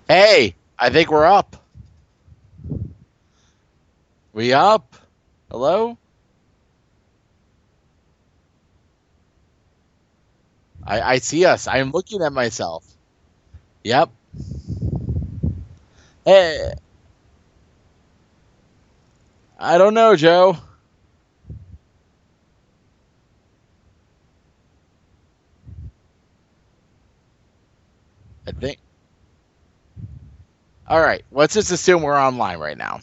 Hey, I think we're up. We up? Hello? I see us. I am looking at myself. Yep. Hey, I don't know, Joe. I think. All right. Let's just assume we're online right now.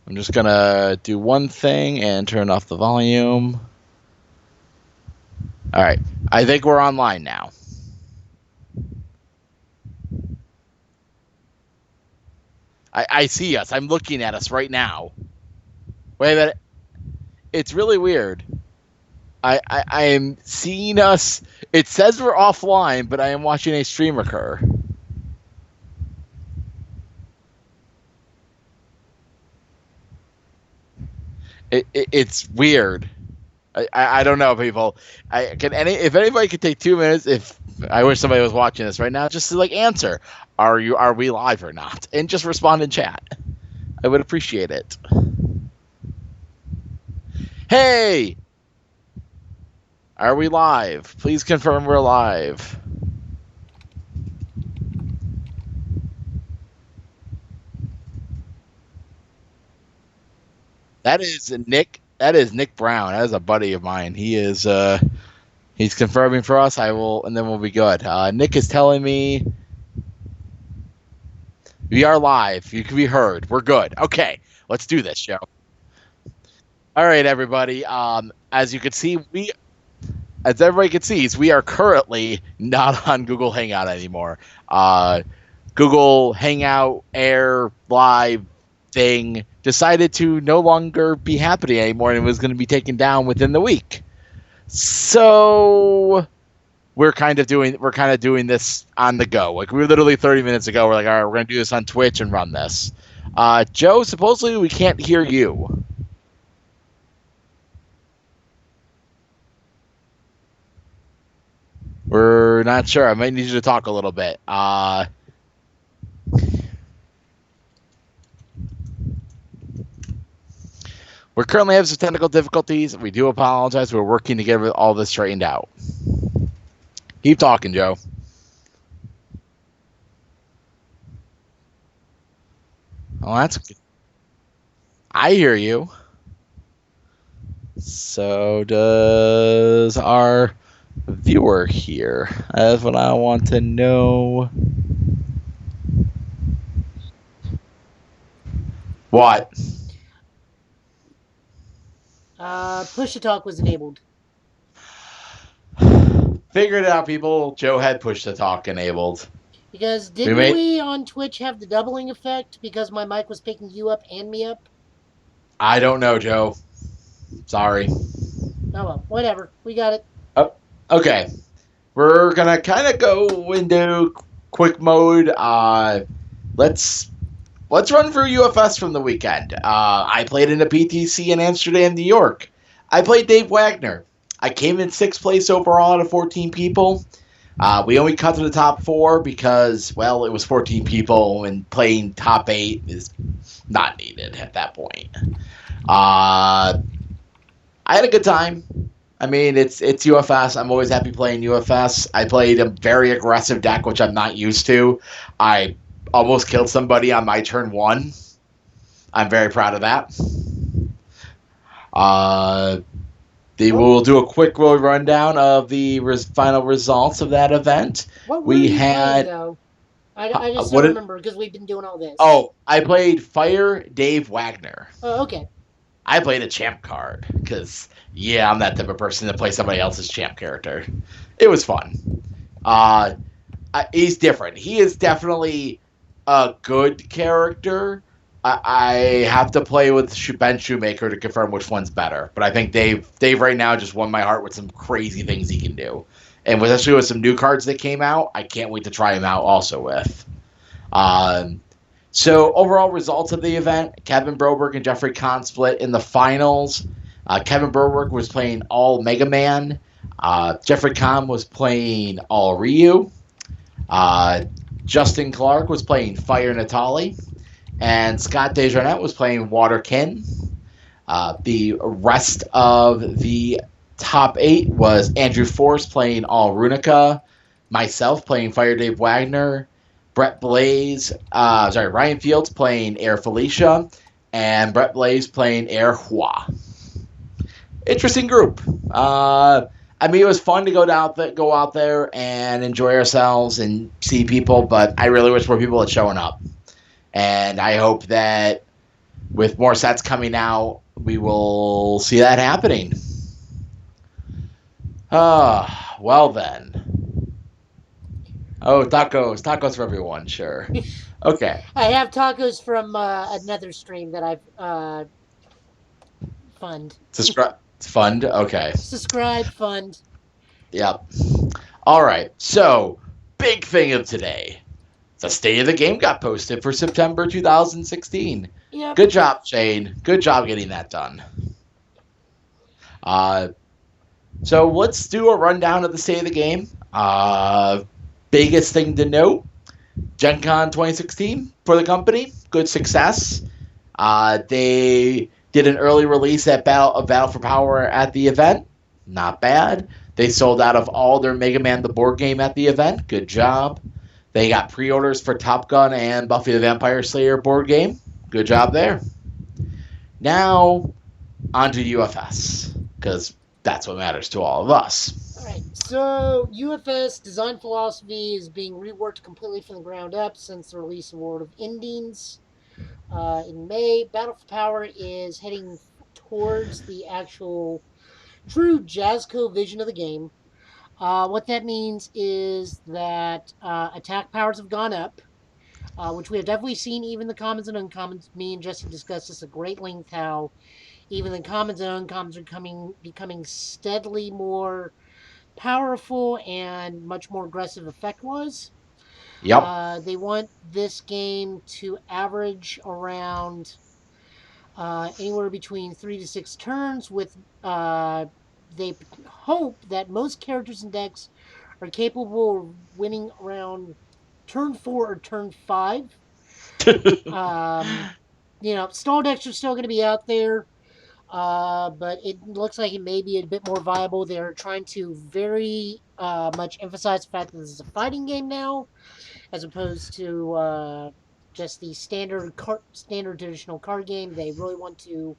I'm just gonna do one thing and turn off the volume. All right. I think we're online now. I see us. I'm looking at us right now. Wait a minute. It's really weird. I am seeing us. It says we're offline, but I am watching a stream occur. It's weird. I don't know, people. If anybody could take 2 minutes, if I wish somebody was watching this right now, just to answer, are we live or not, and just respond in chat. I would appreciate it. Hey, are we live? Please confirm we're live. That is Nick. That is Nick Brown. That is a buddy of mine. He is. He's confirming for us. I will, and then we'll be good. Nick is telling me we are live. You can be heard. We're good. Okay, let's do this, Joe. All right, everybody. As you can see, as everybody can see, we are currently not on Google Hangout anymore. Google Hangout Air Live thing decided to no longer be happening anymore, and it was going to be taken down within the week. So we're kind of doing this on the go. Like, we were literally 30 minutes ago. We're like, all right, we're going to do this on Twitch and run this. Joe, supposedly we can't hear you. We're not sure. I might need you to talk a little bit. We currently have some technical difficulties. We do apologize. We're working to get all this straightened out. Keep talking, Joe. Oh, that's good. I hear you. So does our viewer here? That's what I want to know. What? Push to talk was enabled. Figured it out, people. Joe had push to talk enabled. Because didn't we on Twitch have the doubling effect because my mic was picking you up and me up? I don't know, Joe. Sorry. Oh well, whatever. We got it. Oh, okay. We're gonna kind of go into quick mode. Let's run through UFS from the weekend. I played in a PTC in Amsterdam, New York. I played Dave Wagner. I came in 6th place overall out of 14 people. We only cut to the top 4 because, well, it was 14 people, and playing top 8 is not needed at that point. I had a good time. I mean, it's UFS. I'm always happy playing UFS. I played a very aggressive deck, which I'm not used to. I almost killed somebody on my turn 1. I'm very proud of that. We'll do a quick rundown of the final results of that event. What were you playing, though? I just don't remember because we've been doing all this. Oh, I played Fire Dave Wagner. Oh, okay. I played a champ card because, yeah, I'm that type of person to play somebody else's champ character. It was fun. He's different. He is definitely a good character. I have to play with Ben Shoemaker to confirm which one's better. But I think Dave right now just won my heart with some crazy things he can do. And especially with some new cards that came out, I can't wait to try him out also with. So overall results of the event, Kevin Broberg and Jeffrey Kahn split in the finals. Kevin Broberg was playing all Mega Man. Jeffrey Kahn was playing All Ryu. Justin Clark was playing Fire Natali. And Scott Desjardins was playing Water Ken. The rest of the top 8 was Andrew Force playing All Runica, myself playing Fire Dave Wagner, Ryan Fields playing Air Felicia, and Brett Blaze playing Air Hua. Interesting group. It was fun to go out there and enjoy ourselves and see people, but I really wish more people had shown up. And I hope that with more sets coming out, we will see that happening. Well then. Oh, tacos. Tacos for everyone, sure. Okay. I have tacos from another stream that I've fund. Fund? Okay. Subscribe, fund. Yep. All right. So, big thing of today. The state of the game got posted for September 2016. Yep. Good job, Shane. Good job getting that done. So let's do a rundown of the state of the game. Biggest thing to note, Gen Con 2016 for the company. Good success. They did an early release of Battle for Power at the event. Not bad. They sold out of all their Mega Man the board game at the event. Good job. They got pre-orders for Top Gun and Buffy the Vampire Slayer board game. Good job there. Now, on to UFS, because that's what matters to all of us. All right, so UFS design philosophy is being reworked completely from the ground up since the release of World of Endings in May. Battle for Power is heading towards the actual true Jazzco vision of the game. What that means is that attack powers have gone up, which we have definitely seen even the commons and uncommons. Me and Jesse discussed this at great length, how even the commons and uncommons are becoming steadily more powerful and much more aggressive effect-wise. Yep. They want this game to average around anywhere between 3 to 6 turns with they hope that most characters and decks are capable of winning around turn 4 or turn 5. Stall decks are still going to be out there, but it looks like it may be a bit more viable. They're trying to very much emphasize the fact that this is a fighting game now, as opposed to just the standard traditional card game. They really want to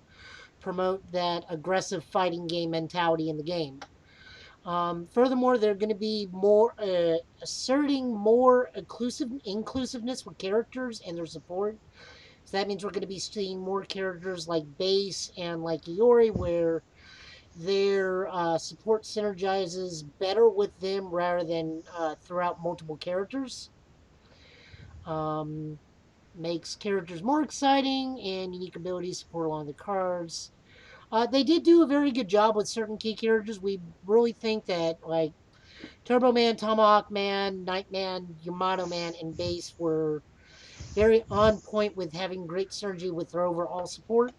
promote that aggressive fighting game mentality in the game. Furthermore, they're going to be more asserting more inclusiveness with characters and their support. So that means we're going to be seeing more characters like Base and like Iori, where their support synergizes better with them rather than throughout multiple characters. Makes characters more exciting and unique abilities support along the cards. They did do a very good job with certain key characters. We really think that like Turbo Man, Tomahawk Man, Nightman, Yamato Man, and Base were very on point with having great synergy with their overall support.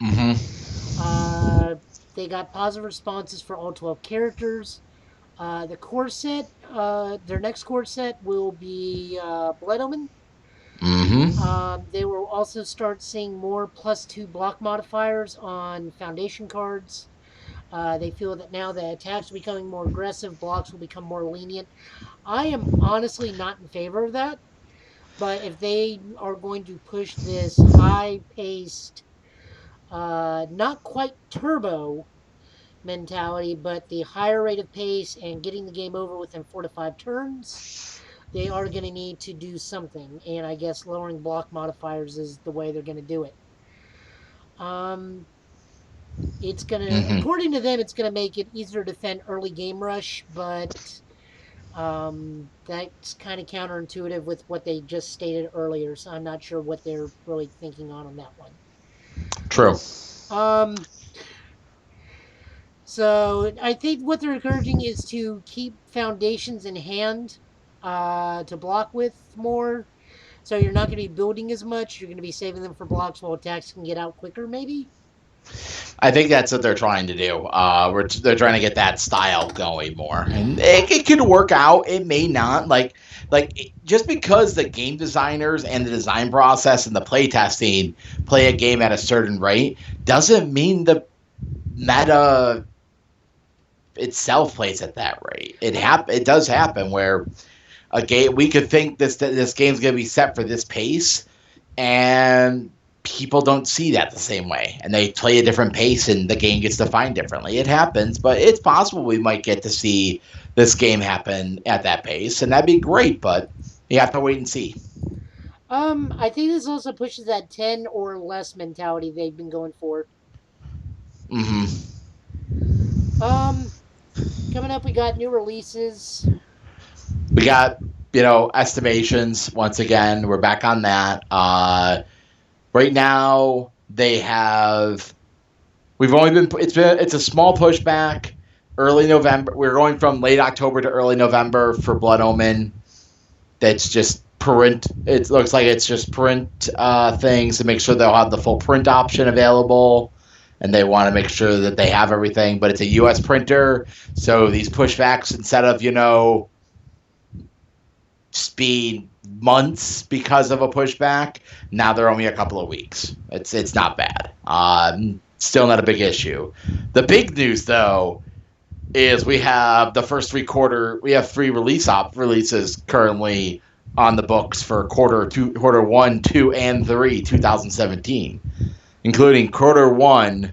Mm-hmm. They got positive responses for all 12 characters. The core set, their next core set will be Blood Omen. Mm-hmm. They will also start seeing more +2 block modifiers on foundation cards. They feel that now that attacks are becoming more aggressive, blocks will become more lenient. I am honestly not in favor of that, but if they are going to push this high-paced, not quite turbo mentality, but the higher rate of pace and getting the game over within 4 to 5 turns, they are going to need to do something, and I guess lowering block modifiers is the way they're going to do it. It's going to, according to them, it's going to make it easier to defend early game rush, but that's kind of counterintuitive with what they just stated earlier, so I'm not sure what they're really thinking on that one. True. So I think what they're encouraging is to keep foundations in hand to block with more. So you're not going to be building as much. You're going to be saving them for blocks while attacks can get out quicker, maybe. I think that's what they're trying to do. They're trying to get that style going more, and it could work out. It may not. Just because the game designers and the design process and the play testing play a game at a certain rate doesn't mean the meta itself plays at that rate. It does happen where a game we could think this game's going to be set for this pace, and people don't see that the same way, and they play a different pace, and the game gets defined differently. It happens, but it's possible we might get to see this game happen at that pace, and that'd be great. But you have to wait and see. I think this also pushes that 10 or less mentality they've been going for. Hmm. Um, Coming up, we got new releases. We got estimations once again. We're back on that. Right now they have. We've only been. It's a small pushback. Early November. We're going from late October to early November for Blood Omen. That's just print. It looks like it's just print things to make sure they'll have the full print option available, and they want to make sure that they have everything. But it's a U.S. printer, so these pushbacks, instead of speed months because of a pushback, now they're only a couple of weeks. It's not bad. Still not a big issue. The big news though is we have the first we have 3 releases currently on the books for quarter 1, 2, and 3 2017, including quarter 1,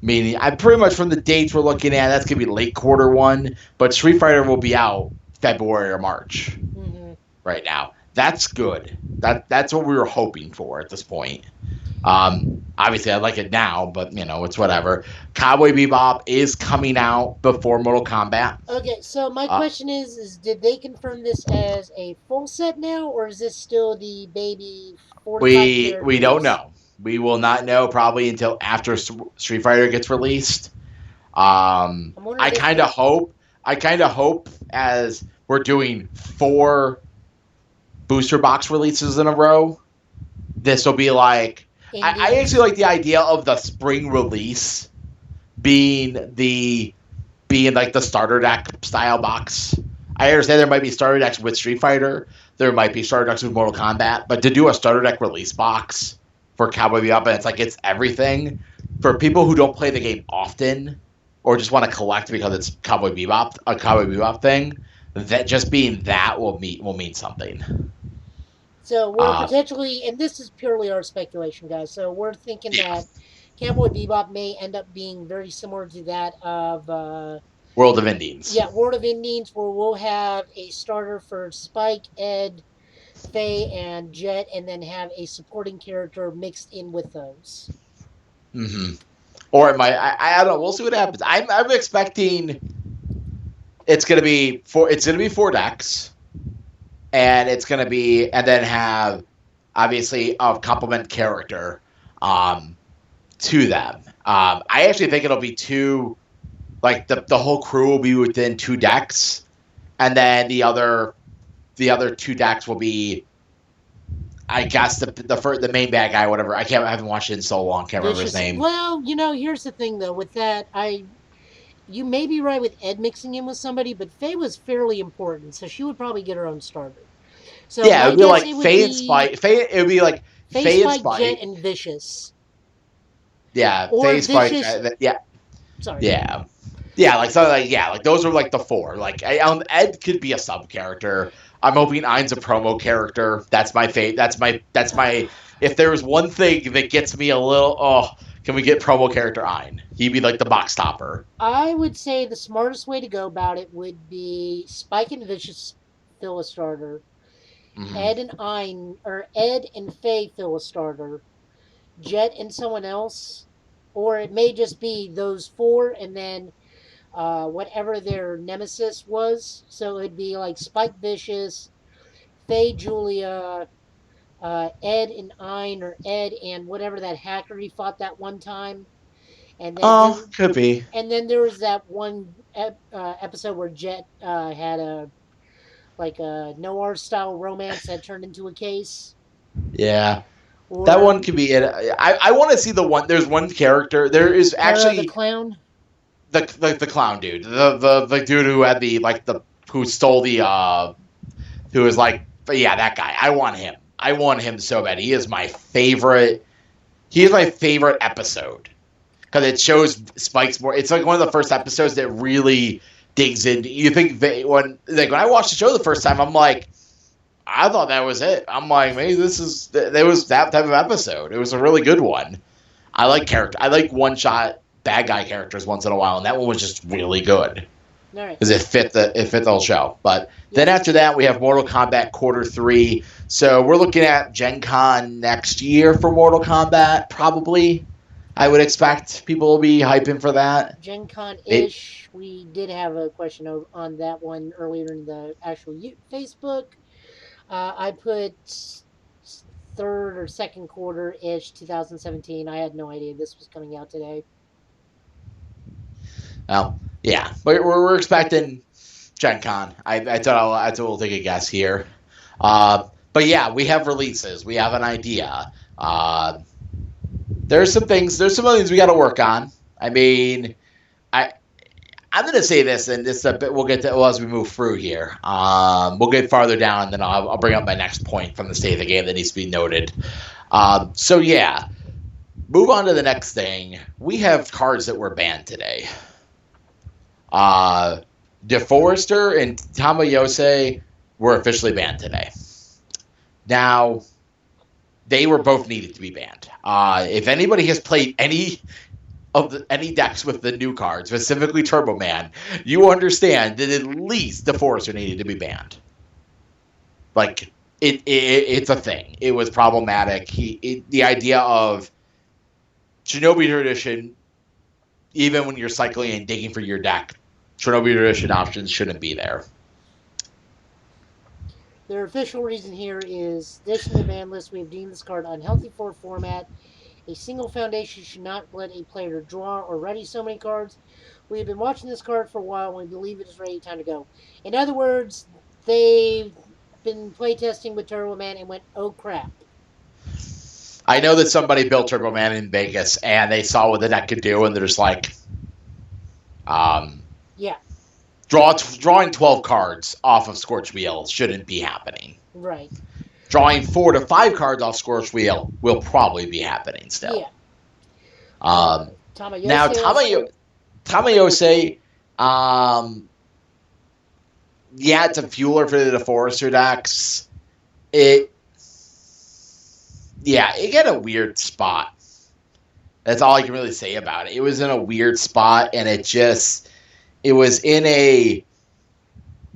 meaning I pretty much from the dates we're looking at, that's gonna be late quarter 1, but Street Fighter will be out February or March. Right now. That's good. That's what we were hoping for at this point. Obviously, I like it now, but it's whatever. Cowboy Bebop is coming out before Mortal Kombat. Okay, so my question is did they confirm this as a full set now, or is this still the baby 45 We don't know. We will not know probably until after Street Fighter gets released. I kind of hope as we're doing 4 booster box releases in a row, this will be like I actually like the idea of the spring release being like the starter deck style box. I understand there might be starter decks with Street Fighter, there might be starter decks with Mortal Kombat, but to do a starter deck release box for Cowboy Bebop, and it's everything for people who don't play the game often or just want to collect because it's a Cowboy Bebop thing. That just being that will mean something. So we're potentially, and this is purely our speculation, guys. So we're thinking that Cowboy Bebop may end up being very similar to that of World of Indies. Yeah, World of Indies, where we'll have a starter for Spike, Ed, Faye, and Jet, and then have a supporting character mixed in with those. Mm-hmm. Or it might. I don't know. We'll see what happens. I'm expecting it's gonna be 4 decks, and it's gonna be and then have obviously a complement character to them. I actually think it'll be 2, like the whole crew will be within 2 decks, and then the other 2 decks will be, I guess the main bad guy, whatever. I haven't watched it in so long. Can't remember his name. Well, here's the thing though. With that, you may be right with Ed mixing in with somebody, but Faye was fairly important, so she would probably get her own starter. So yeah, it would be like Faye and Spike. It would be like Faye and Spike, Jet, and Vicious. Yeah, or Faye, Spike. Yeah. Sorry. Yeah. Yeah, like something like those are like the 4. Like Ed could be a sub character. I'm hoping Ein's a promo character. That's my fate. That's my. If there was one thing that gets me a little, can we get promo character Ein? He'd be like the box stopper. I would say the smartest way to go about it would be Spike and Vicious fill a starter. Mm-hmm. Ed and Faye fill a starter. Jet and someone else, or it may just be those 4 and then whatever their nemesis was. So it'd be like Spike Vicious, Faye Julia, Ed and Ein, or Ed and whatever that hacker he fought that one time. And then could be. And then there was that one episode where Jet had a noir style romance that turned into a case. Yeah. That Or one could be it. I want to see the one. There's one character. There is Para the actually Clown. the clown dude, the dude who had who stole who was like, but yeah, that guy. I want him. I want him so bad. He is my favorite. He is my favorite episode because it shows Spike's more. It's like one of the first episodes that really digs in. You think when I watched the show the first time, I'm like, I thought that was it. I'm like, maybe there was that type of episode. It was a really good one. I like character. I like one shot bad guy characters once in a while, and that one was just really good because it fit the whole show. But then after that, we have Mortal Kombat Quarter 3. So we're looking at Gen Con next year for Mortal Kombat, probably. I would expect people will be hyping for that. Gen Con-ish. We did have a question on that one earlier in the actual Facebook. I put third or second quarter-ish 2017. I had no idea this was coming out today. Well, yeah, but we're expecting Gen Con. I thought we'll take a guess here. But yeah, we have releases. We have an idea. There's some other things we got to work on. I mean, I'm going to say this, and this a bit we'll get to as we move through here. We'll get farther down, and then I'll bring up my next point from the state of the game that needs to be noted. So yeah, move on to the next thing. We have cards that were banned today. DeForester and Tamayose were officially banned today. Now, they were both needed to be banned. If anybody has played any decks with the new cards, specifically Turbo Man, you understand that at least DeForester needed to be banned. Like, it's a thing. It was problematic. The idea of Shinobi Tradition, even when you're cycling and digging for your deck, Shinobi Tradition options shouldn't be there. Their official reason here is, addition to the ban list, we have deemed this card unhealthy for format. A single foundation should not let a player draw or ready so many cards. We have been watching this card for a while and we believe it is ready, time to go. In other words, they've been playtesting with Turbo Man and went, oh crap. I know that somebody built Turbo Man in Vegas and they saw what the deck could do and they're just like, yeah. Drawing 12 cards off of Scorch Wheel shouldn't be happening. Right. Drawing 4 to 5 cards off Scorch Wheel will probably be happening still. Yeah. Tamayose, yeah, it's a fueler for the DeForester decks. It got a weird spot. That's all I can really say about it. It was in a weird spot, and it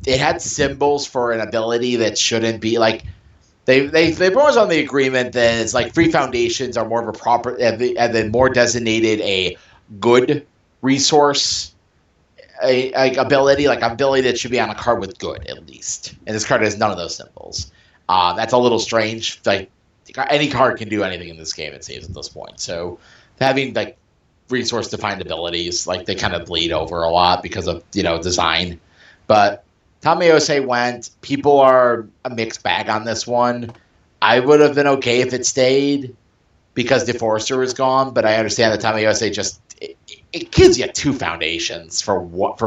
had symbols for an ability that shouldn't be, like, they brought us on the agreement that it's like free foundations are more of a proper, and then more designated a good resource, ability that should be on a card with good, at least. And this card has none of those symbols. That's a little strange. Like, any card can do anything in this game, it seems, at this point. So having, like, resource defined abilities, like, they kind of bleed over a lot because of, design. But Tamayose went. People are a mixed bag on this one. I would have been okay if it stayed because DeForester was gone, but I understand that Tamayose just it gives you 2 foundations for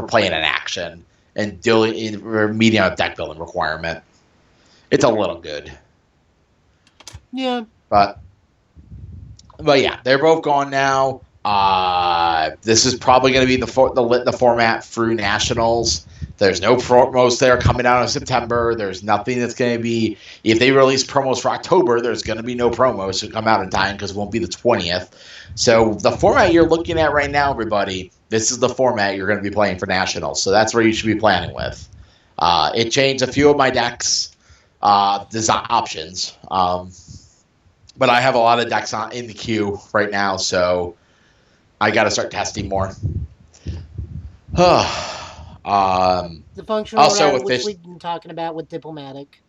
playing an action and meeting a deck building requirement. It's a little good. Yeah. But yeah, they're both gone now. This is probably going to be the format through Nationals. There's no promos there coming out in September. There's nothing that's going to be... If they release promos for October, there's going to be no promos to come out in time because it won't be the 20th. So the format you're looking at right now, everybody, this is the format you're going to be playing for Nationals. So that's where you should be planning with. It changed a few of my decks, design options. But I have a lot of decks in the queue right now, so I got to start testing more. The functional also route, which we've been talking about with Diplomatic.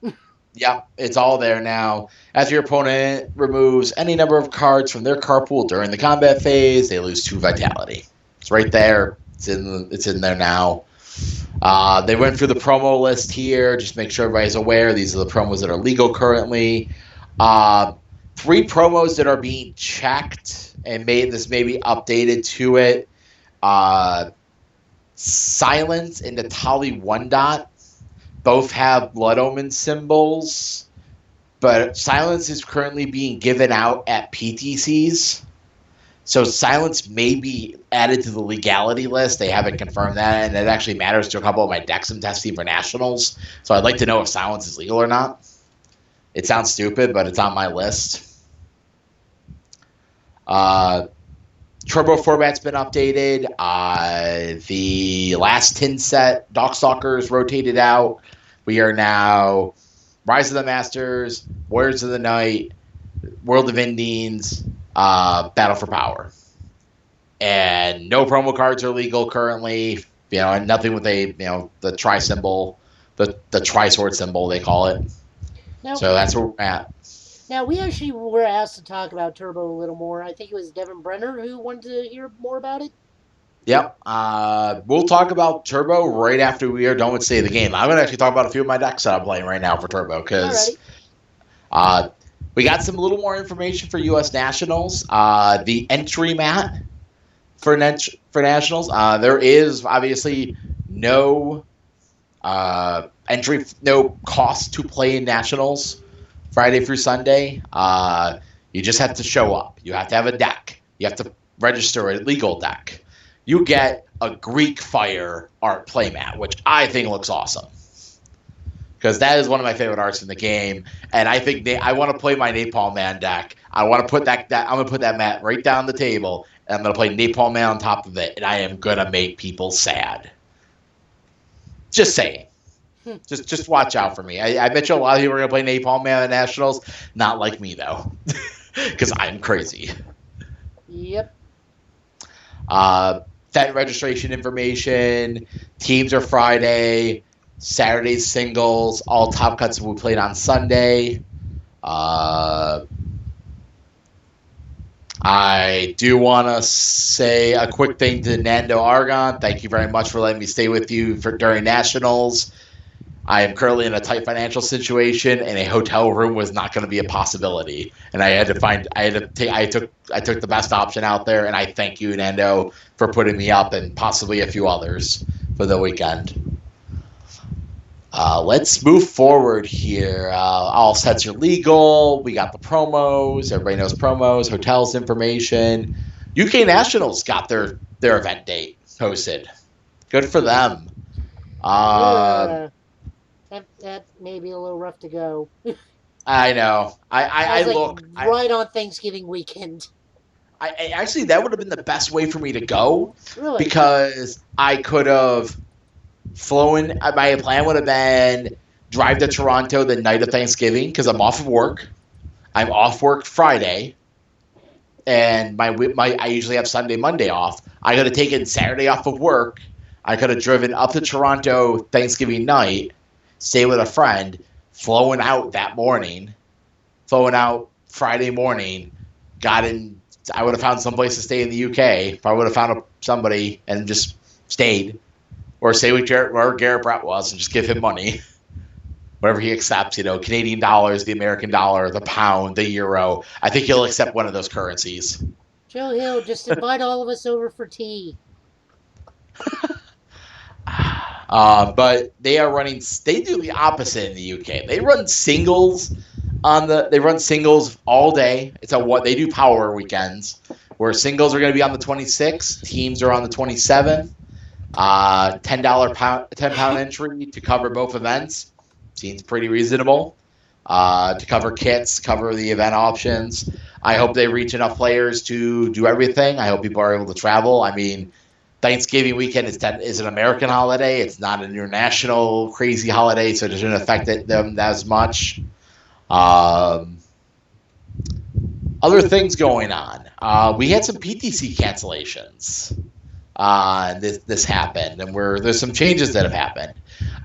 Yeah, it's all there now. After your opponent removes any number of cards from their card pool during the combat phase, they lose 2 vitality. It's right there. It's in there now. They went through the promo list here. Just make sure everybody's aware. These are the promos that are legal currently. three promos that are being checked and this may be updated to it. Silence and Natali One Dot both have Blood Omen symbols, but Silence is currently being given out at PTCs. So Silence may be added to the legality list. They haven't confirmed that, and it actually matters to a couple of my decks I'm testing for Nationals. So I'd like to know if Silence is legal or not. It sounds stupid, but it's on my list. Turbo format's been updated. The last tin set, Darkstalkers, rotated out. We are now Rise of the Masters, Warriors of the Night, World of Indies, Battle for Power. And no promo cards are legal currently. And nothing with the tri symbol, the tri-sword symbol, they call it. Now, so that's where we're at. Now, we actually were asked to talk about Turbo a little more. I think it was Devin Brenner who wanted to hear more about it. Yep. We'll talk about Turbo right after we are done with State of the Game. I'm going to actually talk about a few of my decks that I'm playing right now for Turbo because we got some little more information for U.S. Nationals. The entry mat for Nationals, there is obviously no no cost to play in Nationals Friday through Sunday. You just have to show up. You have to have a deck. You have to register a legal deck. You get a Greek Fire art playmat, which I think looks awesome. Because that is one of my favorite arts in the game. And I think I want to play my Napalm Man deck. I want to put I'm going to put that mat right down the table. And I'm going to play Napalm Man on top of it. And I am going to make people sad. Just saying. Just watch out for me. I bet you a lot of people are going to play Napalm Man at Nationals. Not like me, though. Because I'm crazy. Yep. That registration information. Teams are Friday. Saturday's singles. All top cuts will be played on Sunday. I do want to say a quick thing to Nando Argon. Thank you very much for letting me stay with you during Nationals. I am currently in a tight financial situation, and a hotel room was not going to be a possibility. And I took the best option out there, and I thank you, Nando, for putting me up and possibly a few others for the weekend. Let's move forward here. All sets are legal. We got the promos. Everybody knows promos, hotels information. UK Nationals got their event date posted. Good for them. That may be a little rough to go. I know. I look right on Thanksgiving weekend. I actually, that would have been the best way for me to go. Really? Because I could have flown. My plan would have been drive to Toronto the night of Thanksgiving because I'm off of work. I'm off work Friday, and I usually have Sunday, Monday off. I could have taken Saturday off of work. I could have driven up to Toronto Thanksgiving night, stay with a friend, flown out that morning, flown out Friday morning, got in. I would have found someplace to stay in the UK. If I would have found somebody and just stayed. Or stay with where Garrett Brett was and just give him money. Whatever he accepts, Canadian dollars, the American dollar, the pound, the euro. I think he'll accept one of those currencies. Joe Hill, just invite all of us over for tea. But they do the opposite in the UK. They run singles all day. They do power weekends where singles are going to be on the 26th, teams are on the 27th. £10 entry to cover both events. Seems pretty reasonable. To cover kits, cover the event options. I hope they reach enough players to do everything. I hope people are able to travel. I mean, Thanksgiving weekend is an American holiday. It's not an international crazy holiday, so it doesn't affect them as much. Other things going on. We had some PTC cancellations. This happened, and there's some changes that have happened.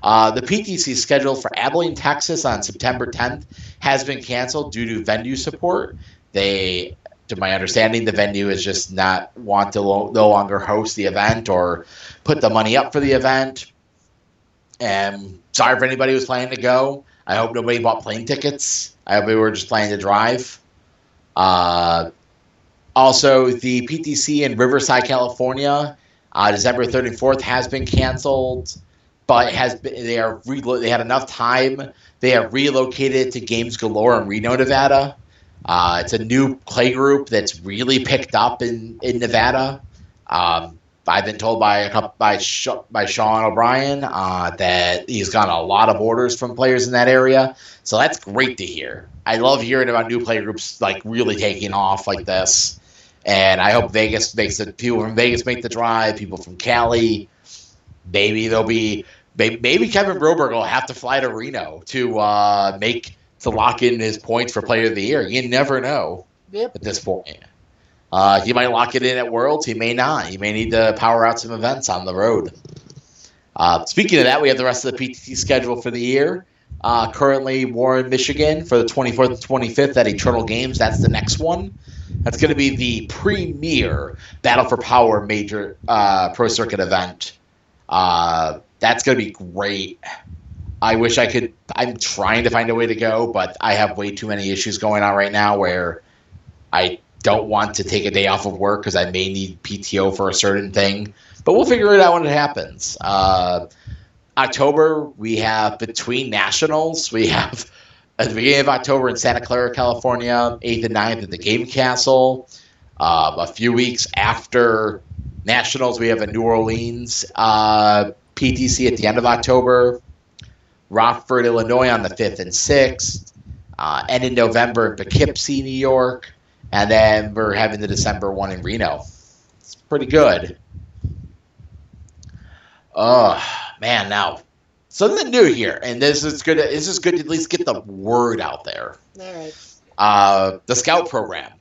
The PTC schedule for Abilene, Texas on September 10th has been canceled due to venue support. To my understanding, the venue is just not want to no longer host the event or put the money up for the event. And sorry for anybody who's planning to go. I hope nobody bought plane tickets. I hope we were just planning to drive. Also, the PTC in Riverside, California, December 34th has been canceled, but they had enough time. They have relocated to Games Galore in Reno, Nevada. It's a new play group that's really picked up in Nevada. I've been told by Sean O'Brien that he's gotten a lot of orders from players in that area. So that's great to hear. I love hearing about new play groups like really taking off like this. And I hope Vegas people from Vegas make the drive, people from Cali. Maybe Kevin Broberg will have to fly to Reno to lock in his points for Player of the Year. You never know at this point. He might lock it in at Worlds. He may not. He may need to power out some events on the road. Speaking of that, we have the rest of the PTC schedule for the year. Currently, Warren, Michigan for the 24th and 25th at Eternal Games. That's the next one. That's going to be the premier Battle for Power major Pro Circuit event. That's going to be great. I wish I could. I'm trying to find a way to go, but I have way too many issues going on right now where I don't want to take a day off of work because I may need PTO for a certain thing. But we'll figure it out when it happens. October, we have between nationals. We have at the beginning of October in Santa Clara, California, 8th and 9th at the Game Castle. A few weeks after nationals, we have a New Orleans PTC at the end of October. Rockford, Illinois on the 5th and 6th. And in November in Poughkeepsie, New York. And then we're having the December one in Reno. It's pretty good. Oh, man, now something new here. And this is good. This is good to at least get the word out there. All right. The Scout program.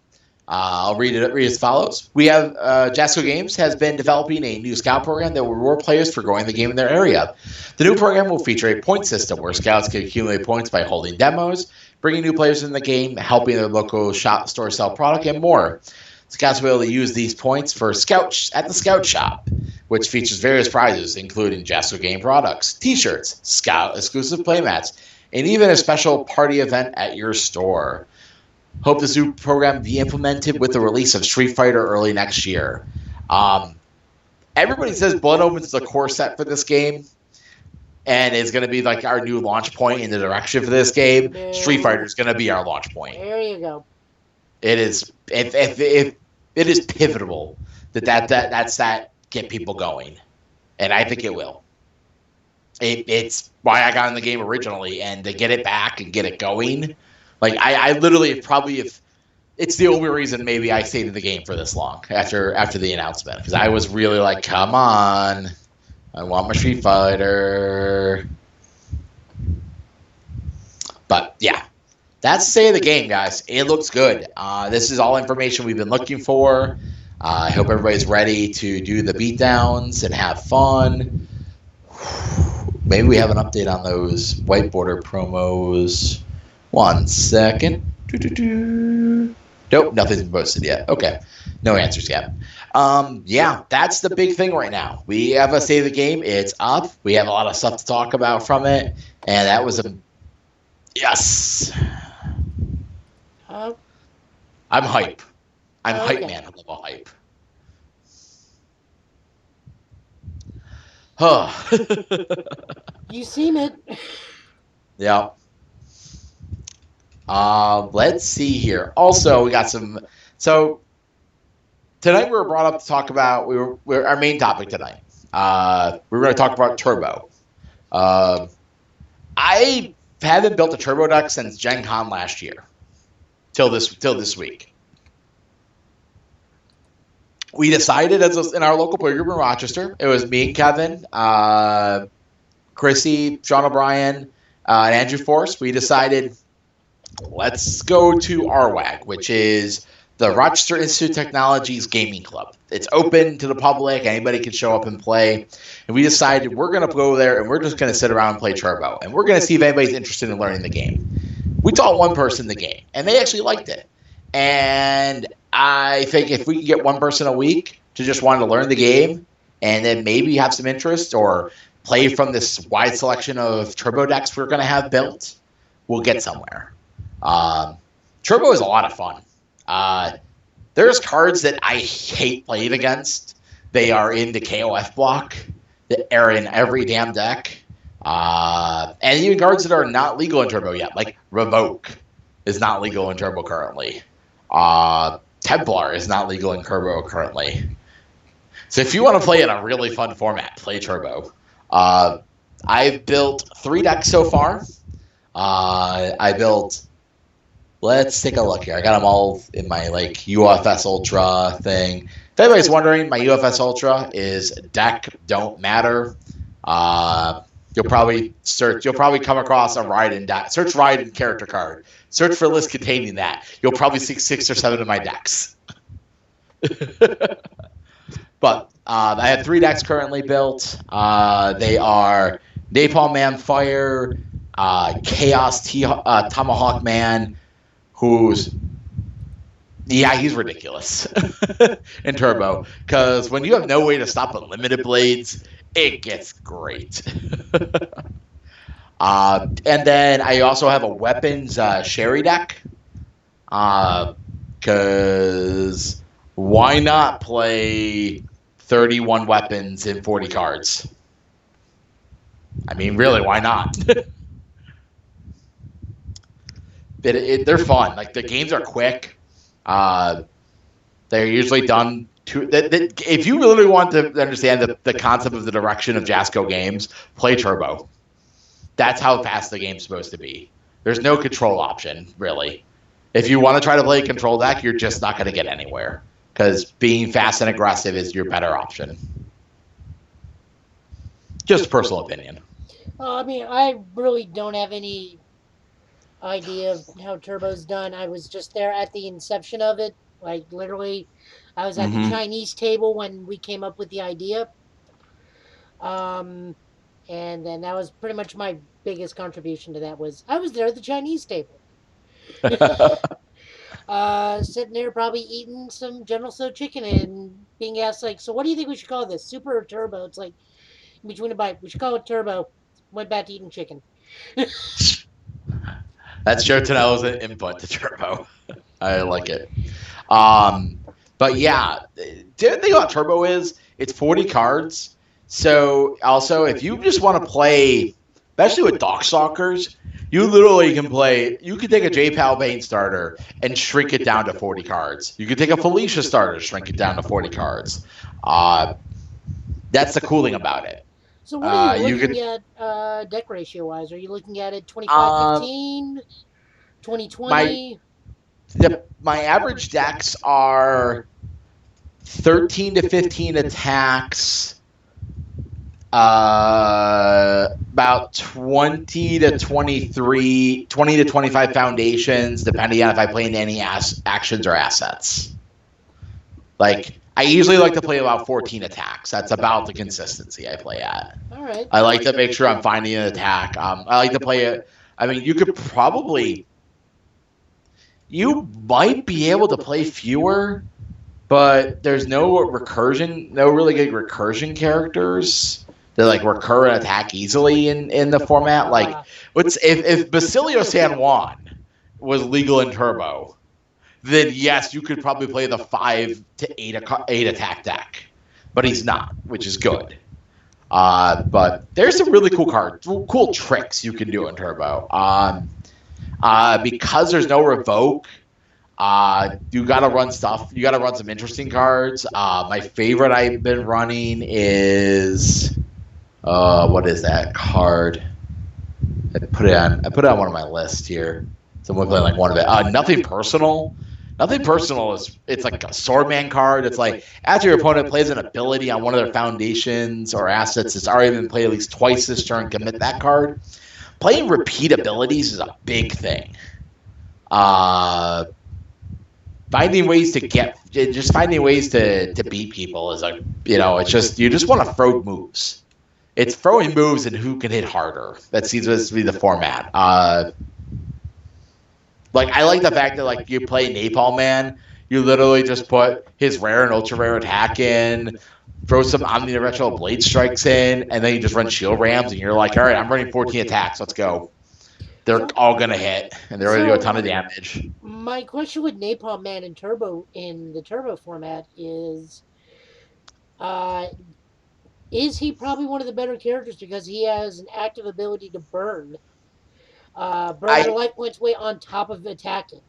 I'll read as follows. We have Jasco Games has been developing a new Scout program that will reward players for growing the game in their area. The new program will feature a point system where Scouts can accumulate points by holding demos, bringing new players in the game, helping their local shop store sell product, and more. Scouts will be able to use these points for at the Scout Shop, which features various prizes, including Jasco Game products, T-shirts, Scout exclusive playmats, and even a special party event at your store. Hope this new program be implemented with the release of Street Fighter early next year. Everybody says Blood Omen is the core set for this game, and it's going to be like our new launch point in the direction for this game. Street Fighter is going to be our launch point. There you go. It is. If it is pivotal that's get people going, and I think it will. It's why I got in the game originally, and to get it back and get it going. Like, I literally probably if it's the only reason maybe I stayed in the game for this long after the announcement, because I was really like, come on, I want my Street Fighter. But yeah, that's the state of the game, guys. It looks good. This is all information we've been looking for. I hope everybody's ready to do the beatdowns and have fun. Maybe we have an update on those white border promos. 1 second. Nope, nothing's been posted yet. Okay, no answers yet. Yeah, that's the big thing right now. We have a state of the game. It's up. We have a lot of stuff to talk about from it, and that was a yes. I'm hype. I'm hype, man. I love a hype. You seen it? Yeah. Let's see here. Also, we got some. So tonight we were brought up to talk about our main topic tonight. We were going to talk about Turbo. I haven't built a Turbo deck since Gen Con last year, till this week. We decided in our local play group in Rochester. It was me and Kevin, Chrissy, Sean O'Brien, and Andrew Force. We decided, let's go to RWAG, which is the Rochester Institute of Technology's gaming club. It's open to the public. Anybody can show up and play. And we decided we're going to go there, and we're just going to sit around and play Turbo. And we're going to see if anybody's interested in learning the game. We taught one person the game, and they actually liked it. And I think if we can get one person a week to just want to learn the game and then maybe have some interest or play from this wide selection of Turbo decks we're going to have built, we'll get somewhere. Turbo is a lot of fun. There's cards that I hate playing against. They are in the KOF block. That are in every damn deck. And even cards that are not legal in Turbo yet, like Revoke is not legal in Turbo currently. Templar is not legal in Turbo currently. So if you want to play in a really fun format, play Turbo. I've built 3 decks so far. Let's take a look here. I got them all in my UFS Ultra thing. If anybody's wondering, my UFS Ultra is deck don't matter. You'll probably come across a Raiden deck. Search Raiden character card. Search for a list containing that. You'll probably see 6 or 7 of my decks. But I have 3 decks currently built. They are Napalm Man Fire, Chaos Tomahawk Man, he's ridiculous in Turbo. Because when you have no way to stop unlimited blades, it gets great. And then I also have a weapons Sherry deck. Because why not play 31 weapons in 40 cards? I mean, really, why not? They're fun. The games are quick. They're usually done. If you really want to understand the concept of the direction of Jasco games, play Turbo. That's how fast the game's supposed to be. There's no control option, really. If you want to try to play a control deck, you're just not going to get anywhere. Because being fast and aggressive is your better option. Just personal opinion. I mean, I really don't have any idea of how Turbo's done. I was just there at the inception of it. Literally, I was at the Chinese table when we came up with the idea. And then that was pretty much my biggest contribution to that was I was there at the Chinese table. Sitting there probably eating some General Tso chicken and being asked so what do you think we should call this? Super or Turbo? It's in between a bite. We should call it Turbo. Went back to eating chicken. That's Joe Tonello's input to Turbo. I like it. But yeah, the other thing about Turbo is it's 40 cards. So also, if you just want to play, especially with Darkstalkers, you literally can play. You can take a J-Pal Bane starter and shrink it down to 40 cards. You can take a Felicia starter, shrink it down to 40 cards. That's the cool thing about it. So what are you looking at deck ratio-wise? Are you looking at it 25-15, 20-20? My average decks are 13 to 15 attacks, about 20 to 23, 20 to 25 foundations, depending on if I play in any actions or assets. I usually like to play about 14 attacks. That's about the consistency I play at. All right. I like to make sure I'm finding an attack. I like to play it. I mean, you might be able to play fewer, but there's no really good recursion characters that recur and attack easily in the format. If Basilio San Juan was legal in Turbo, then yes, you could probably play the 5 to 8 attack deck, but he's not, which is good. But there's some really cool tricks you can do in Turbo. Because there's no revoke, you gotta run stuff. You gotta run some interesting cards. My favorite I've been running is what is that card? I put it on one of my lists here. Someone playing one of it. Nothing personal. Nothing personal is it's like a Swordman card. It's after your opponent plays an ability on one of their foundations or assets that's already been played at least twice this turn, commit that card. Playing repeat abilities is a big thing. Finding ways to beat people is it's just you just want to throw moves. It's throwing moves and who can hit harder. That seems to be the format. I like the fact that you play Napalm Man, you literally just put his rare and ultra rare attack in, throw some omnidirectional blade strikes in, and then you just run shield rams, and you're all right, I'm running 14 attacks, let's go. they're all going to hit, and they're going to do a ton of damage. My question with Napalm Man in the Turbo format uh, is he probably one of the better characters because he has an active ability to burn your life points away on top of attacking.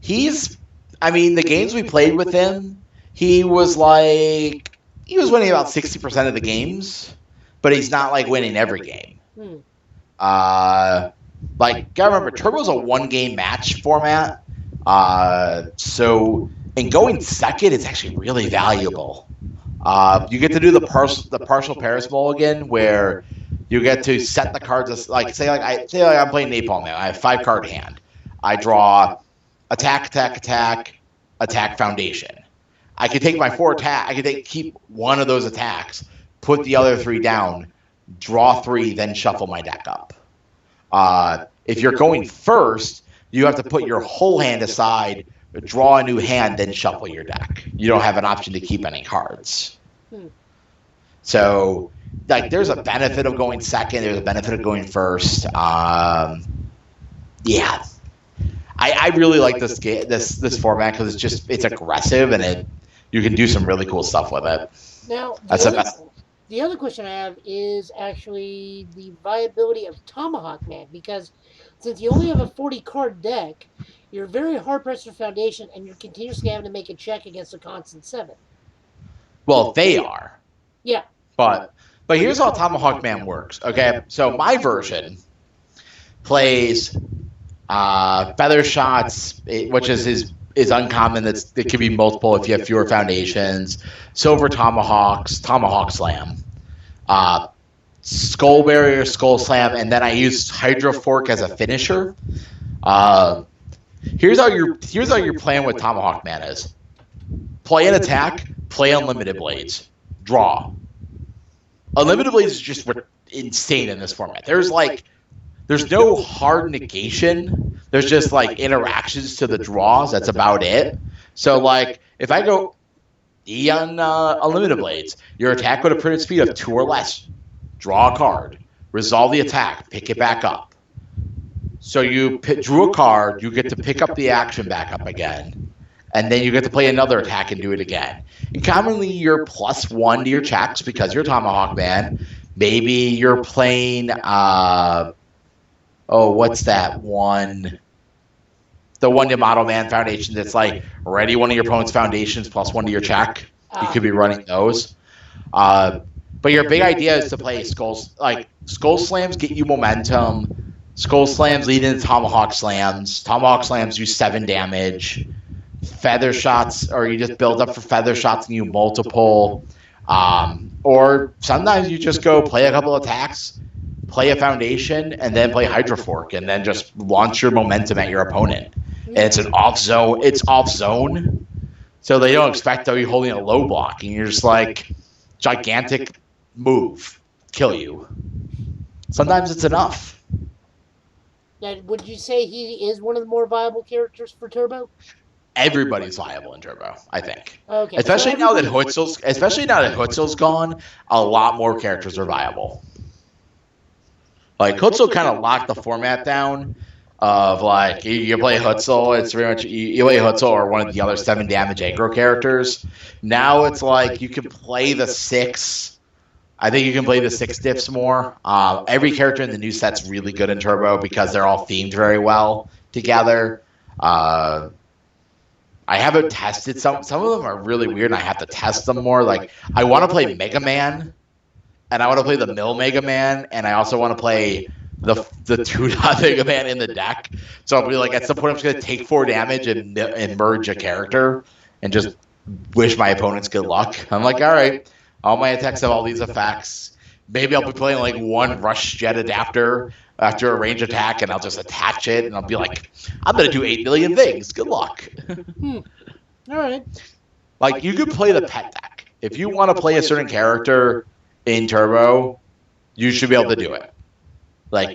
He's, I mean, the games we played with him, he was winning about 60% of the games, but he's not like winning every game. Gotta remember, Turbo's a 1-game match format. So in going second, it's actually really valuable. You get to do the partial Paris mulligan where you get to set the cards say I'm playing Napalm now. I have 5-card hand. I draw attack, foundation. I could take my 4 attack. I could keep one of those attacks, put the other 3 down, draw 3, then shuffle my deck up. If you're going first, you have to put your whole hand aside, draw a new hand, then shuffle your deck. You don't have an option to keep any cards. So, there's a benefit of going second. There's a benefit of going first. Yeah. I really like this format because it's aggressive and you can do some really cool stuff with it. Now, the other question I have is actually the viability of Tomahawk Man, because since you only have a 40-card deck, you're very hard-pressed for Foundation, and you're continuously having to make a check against a constant 7. Well, they are. Yeah. But here's how Tomahawk Man works, okay? So my version plays Feather Shots, which is uncommon. It can be multiple if you have fewer foundations. Silver Tomahawks, Tomahawk Slam, Skull Barrier, Skull Slam, and then I use Hydro Fork as a finisher. Here's how your plan with Tomahawk Man is: play an attack, play Unlimited Blades, draw. Unlimited Blades is just insane in this format. There's no hard negation. There's just interactions to the draws. That's about it. So if I go E on Unlimited Blades, your attack with a printed speed of 2 or less, draw a card, resolve the attack, pick it back up. So you drew a card, you get to pick up the action back up again, and then you get to play another attack and do it again. And commonly you're +1 to your checks because you're Tomahawk Man. Maybe you're playing what's that one? The one Yamato Man Foundation that's ready one of your opponent's foundations +1 to your check. You could be running those. But your big idea is to play Skulls. Skull Slams get you momentum. Skull Slams lead into Tomahawk Slams. Tomahawk Slams do 7 damage. Feather Shots, or you just build up for Feather Shots and you multiple. Or sometimes you just go play a couple attacks, play a foundation, and then play Hydro Fork, and then just launch your momentum at your opponent. And it's off zone, so they don't expect to be holding a low block, and you're just gigantic move, kill you. Sometimes it's enough. Now, would you say he is one of the more viable characters for Turbo? Everybody's viable in Turbo, I think. Okay. Especially now that Hutzel's gone, a lot more characters are viable. Hutzel kind of locked the format down of you play Hutzel, it's pretty much you play Hutzel or one of the other 7 damage aggro characters. Now it's you can play the 6. I think you can play the 6 diffs more. Every character in the new set's really good in Turbo because they're all themed very well together. I haven't tested some of them are really weird and I have to test them more. I want to play Mega Man, and I want to play the Mill Mega Man, and I also want to play the 2-dot Mega Man in the deck. So I'll be at some point I'm just going to take 4 damage and merge a character and just wish my opponents good luck. I'm all right, all my attacks have all these effects. Maybe I'll be playing one Rush Jet Adapter after a range attack, and I'll just attach it, and I'll be I'm going to do 8 million things. Good luck. All right. You could play the pet deck. If you want to play a certain character in Turbo, you should be able to do it.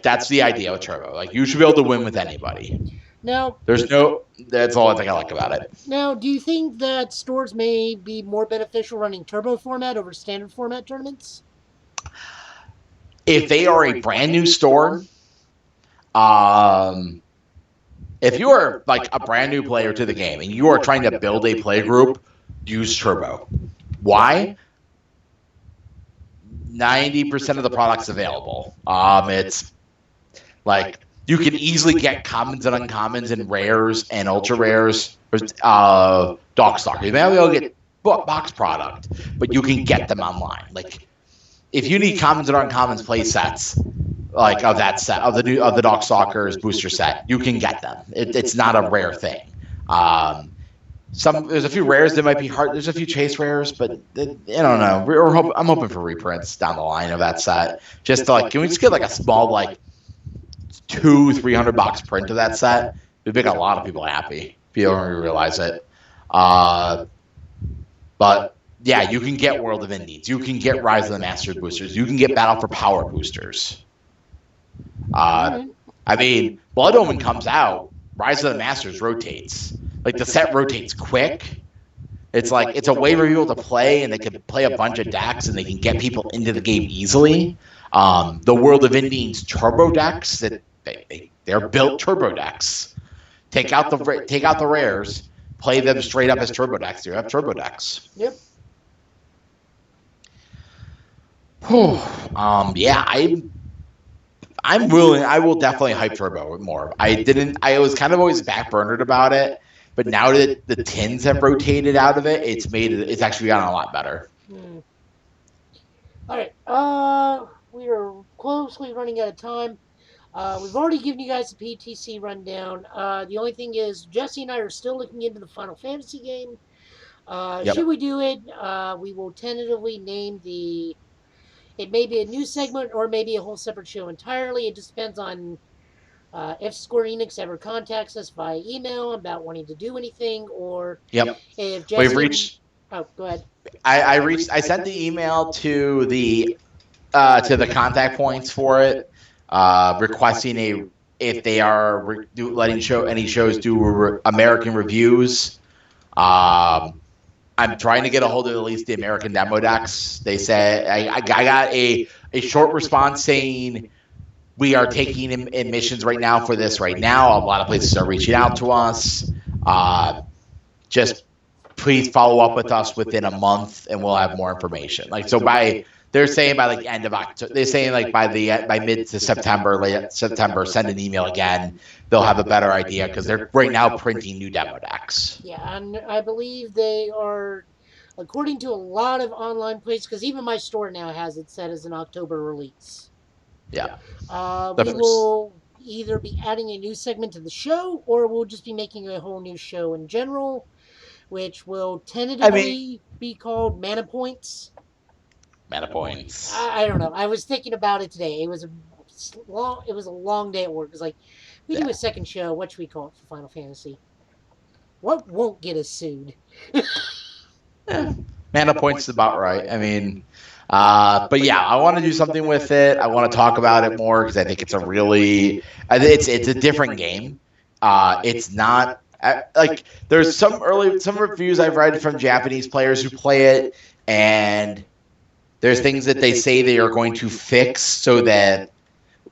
That's the idea with Turbo. You should be able to win with anybody. Now, that's all I think I like about it. Now, do you think that stores may be more beneficial running Turbo format over standard format tournaments? If they are a brand new store If you are like a brand new player to the game and you are trying to build a play group, use Turbo. Why? 90% of the products available. It's like you can easily get commons and uncommons and rares and ultra rares. Darkstalker. You may not be able to get box product, but you can get them online. Like if you need commons and uncommons play sets, like of that set of the Darkstalkers booster set, you can get them. It's not a rare thing. There's a few rares that might be hard. There's a few chase rares, but I don't know. I'm hoping for reprints down the line of that set. Just to, like, can we just get like a small like $200-$300 print of that set? It'd make a lot of people happy if you don't realize it. But yeah, you can get World of Indies. You can get Rise of the Masters boosters. You can get Battle for Power boosters. I mean, Blood Omen comes out. Rise of the Masters rotates. Like the set rotates quick. It's like it's a way for people to play, and they can play a bunch of decks, and they can get people into the game easily. The World of Indies turbo decks that they're built turbo decks. Take out the rares, play them straight up as turbo decks. You have turbo decks. Yep. Yeah, I'm willing. I will definitely hype Turbo more. I was kind of always backburnered about it, but now that the tins have rotated out of it, it's actually gotten a lot better. All right. We are closely running out of time. We've already given you guys the PTC rundown. The only thing is, Jesse and I are still looking into the Final Fantasy game. Yep. Should we do it? We will tentatively name the. It may be a new segment or maybe a whole separate show entirely. It just depends on if Square Enix ever contacts us via email about wanting to do anything, or if Jesse. We've reached. Oh, go ahead. I sent the email to the contact points for it, requesting if they are letting any shows do American reviews. I'm trying to get a hold of at least the American demo decks. They said I got a short response saying we are taking admissions right now for this right now. A lot of places are reaching out to us. Just please follow up with us within a month, and we'll have more information. They're saying by the end of October. They're saying by mid to September, late September, send an email again. They'll have a better idea because they're right now printing new demo decks. Yeah, and I believe they are, according to a lot of online places, because even my store now has it set as an October release. Yeah. We will either be adding a new segment to the show, or we'll just be making a whole new show in general, which will tentatively be called Mana Points. Mana Points. I don't know. I was thinking about it today. It was a long day at work. It was like, we do a second show. What should we call it for Final Fantasy? What won't get us sued? Mana Points is about right. I mean, but yeah, I want to do something with it. I want to talk about it more because I think it's it's a different game. It's not like there's some reviews I've read from Japanese players who play it, and there's things that they say they are going to fix so that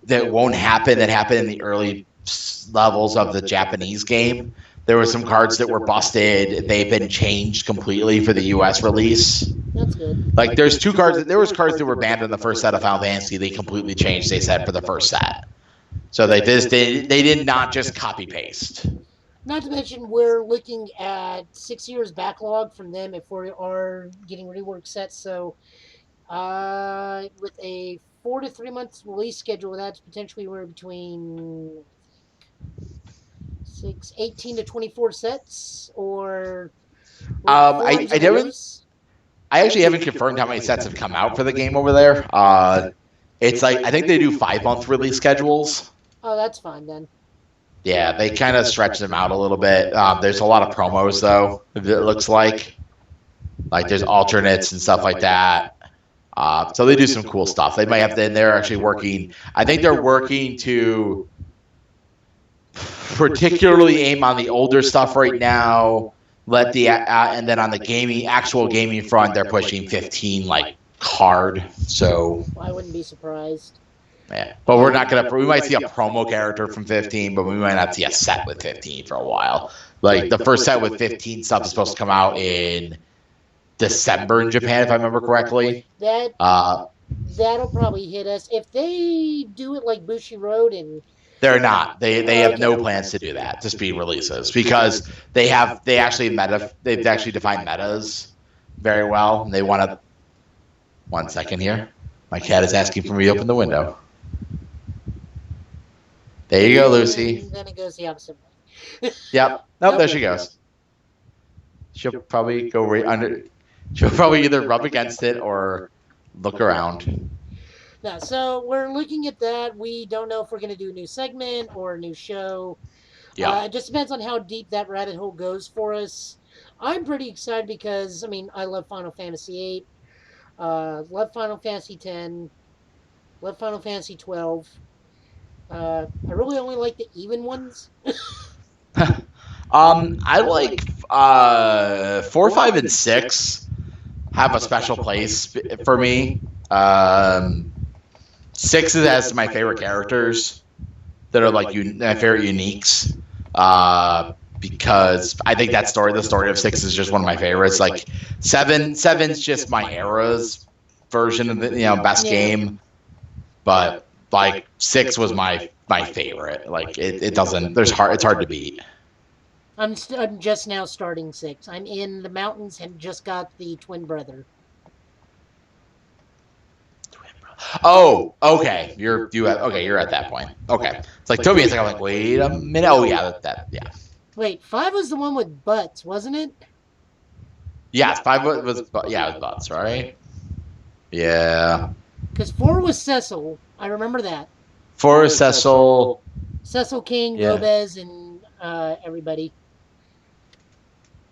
won't happen that happened in the early levels of the Japanese game. There were some cards that were busted. They've been changed completely for the U.S. release. That's good. Like there's two cards. There was cards that were banned in the first set of Final Fantasy. They completely changed. They said for the first set. So they did not just copy paste. Not to mention, we're looking at 6 years backlog from them if we are getting rework sets. So with a 4 to 3 months release schedule, that's potentially we're between 18 to 24 sets, or I actually haven't confirmed how many sets have come out for the game over there. It's like I think they do 5-month release schedules. Oh, that's fine then. Yeah, they kind of stretch them out a little bit. There's a lot of promos though. It looks like there's alternates and stuff like that. So they do some cool stuff. They might have to. They're actually working. I think they're working to particularly aim on the older stuff right now. And then on the actual gaming front, they're pushing 15 card. So I wouldn't be surprised. Yeah, but we're not gonna. We might see a promo character from 15, but we might not see a set with 15 for a while. Like the first set with 15 stuff is supposed to come out in December in Japan, if I remember correctly. That'll probably hit us if they do it like Bushiroad and. They're not. They have no plans to do that, to speed releases, because they've actually defined metas very well. And they want to. 1 second here. My cat is asking for me to open the window. There you go, Lucy. And then it goes the opposite way. Yep. Nope, there she goes. She'll probably go right under. She'll probably either rub against it or look around. No, so we're looking at that. We don't know if we're going to do a new segment or a new show. Yeah. It just depends on how deep that rabbit hole goes for us. I'm pretty excited because, I mean, I love Final Fantasy VIII, love Final Fantasy X, love Final Fantasy 12. I really only like the even ones. I like 4, 5, and 6 have a special place for me. 6 has my favorite characters that are like my favorite uniques. Because I think the story of 6 is just one of my favorites. Like 7's just my era's version of the best game, but like 6 was my favorite. Like it doesn't. It's hard to beat. I'm just now starting 6. I'm in the mountains and just got the twin brother. Oh, okay. You're at that point. Okay, it's like Toby. It's like I'm like, wait a minute. Oh yeah, yeah. Wait, 5 was the one with butts, wasn't it? Yeah, 5 was butts, right? Yeah. Because 4 was Cecil. I remember that. 4 was Cecil. Cecil King, Gomez, and everybody.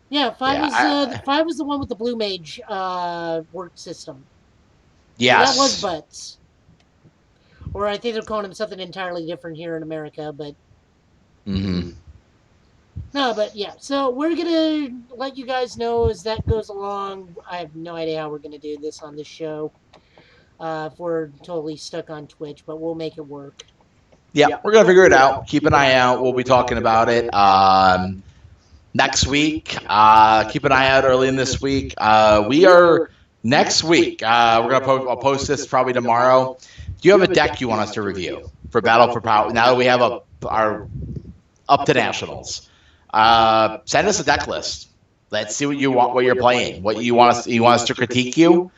Yeah, 5 was the one with the Blue Mage work system. Yes. So that was butts. Or I think they're calling him something entirely different here in America, but. Mm-hmm. No, but yeah. So we're gonna let you guys know as that goes along. I have no idea how we're gonna do this on this show. If we're totally stuck on Twitch, but we'll make it work. Yeah, we're gonna figure it out. Keep an eye out. We'll be talking about it next week. Keep an eye out early in this week. We are next week. I'll post this probably tomorrow. Do you have a deck you want us to review for Battle for Power? Now that we have our up to nationals. Send us a deck list. Let's see what you want, what you're playing, what you want us to critique you.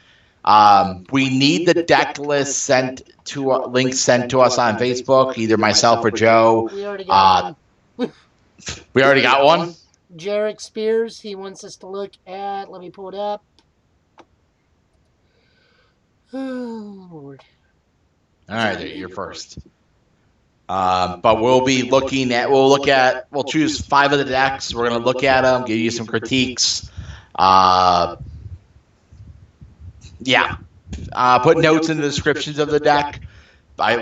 We need the deck list links sent to us on Facebook, either myself or Joe. We already got one. We already got one. Jarek Spears, he wants us to look at. Let me pull it up. Oh Lord. All right, you're first. But we'll choose 5 of the decks. We're going to look at them, give you some critiques. Put notes in the descriptions of the deck.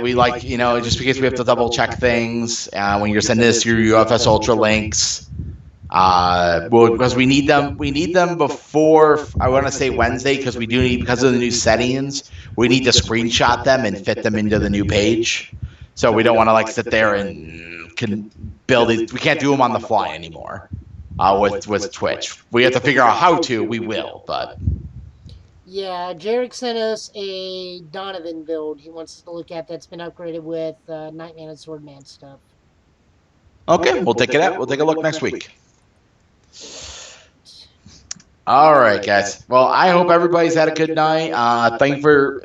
We like, just because we have to double check things when you're sending us your UFS Ultra links. Because we need them before, I want to say Wednesday, because we do need, because of the new settings, we need to screenshot them and fit them into the new page. So we don't want to sit there and build it. We can't do them on the fly anymore with Twitch. We have to figure out how to. We will, but. Yeah, Jarek sent us a Donovan build he wants us to look at that's been upgraded with Nightman and Swordman stuff. Okay, we'll take it out. We'll take a look next week. All right, guys. Well, I hope everybody's had a good night.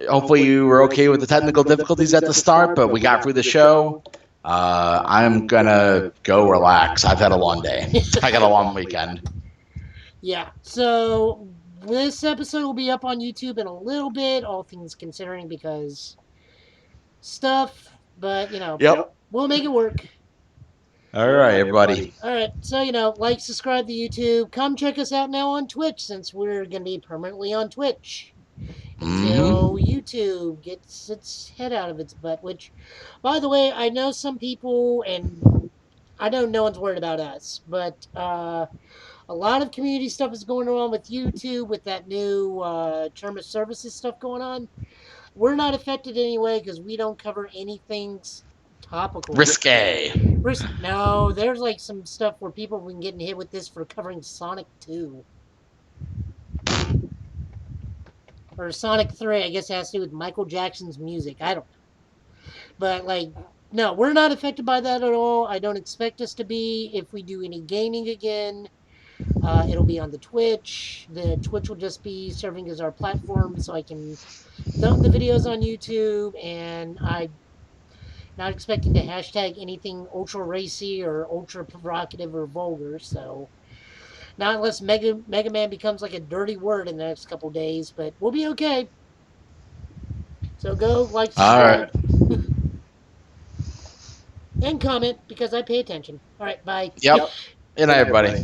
Hopefully you were okay with the technical difficulties at the start, but we got through the show. I'm going to go relax. I've had a long day. I got a long weekend. Yeah, so this episode will be up on YouTube in a little bit, all things considering, because stuff, but, we'll make it work. All right, everybody. All right, so, like, subscribe to YouTube. Come check us out now on Twitch, since we're going to be permanently on Twitch until YouTube gets its head out of its butt, which, by the way, I know some people, and I know no one's worried about us, but a lot of community stuff is going on with YouTube with that new term of services stuff going on. We're not affected anyway because we don't cover anything topical. Risque. No, there's like some stuff where people have been getting hit with this for covering Sonic 2. Or Sonic 3, I guess it has to do with Michael Jackson's music. I don't know. But, like, no, we're not affected by that at all. I don't expect us to be. If we do any gaming again, it'll be on the Twitch. The Twitch will just be serving as our platform so I can dump the videos on YouTube. And I'm not expecting to hashtag anything ultra racy or ultra provocative or vulgar. So, not unless Mega Man becomes like a dirty word in the next couple days, but we'll be okay. So go like, subscribe, and comment because I pay attention. All right, bye. Yep. Good night, everybody.